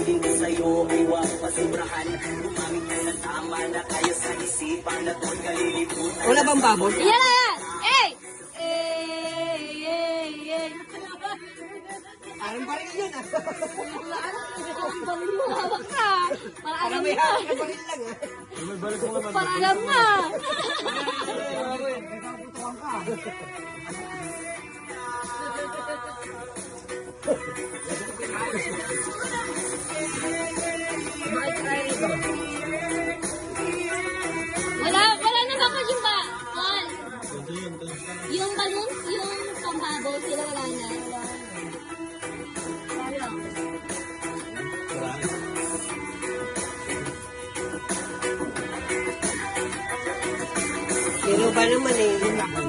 sabihin ko sa'yo ay huwag pasobrahan. Gumamit ka ng tama na kaya sa isipan na doon kalilimutan. Wala bang babon? Yan na yan! Eh! Eh! Parang baril yun ah. Baril mo, hawak ka! Para Parang alam may na! hawak na baril lang ah. Para alam na! Wala naman kasi yung ball. Yung balloons, yung pambabol, sila wala na. Wala. Pero ba naman eh,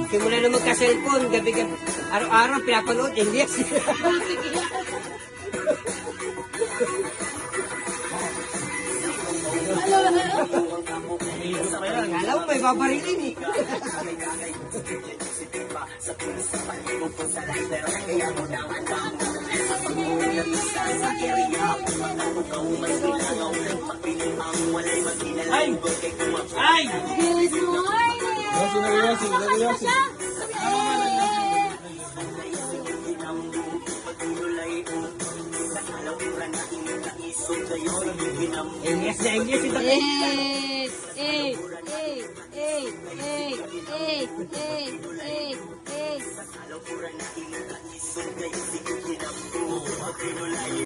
simula na magka-cellphone, gabi-gabi, araw-araw pinapanood, Elias. Kala mo may babarilin eh. Sa puso pa rin ko sa lighter. Kaya mo naman sa pag-ulat sa area. Ako ka mas pinangaw. Magpiling ang walay magkinalay. Ay! Good morning! Elias na Elias ito. Eh! Eh! Eh! Eh! Eh! Eh! Eh! Eh!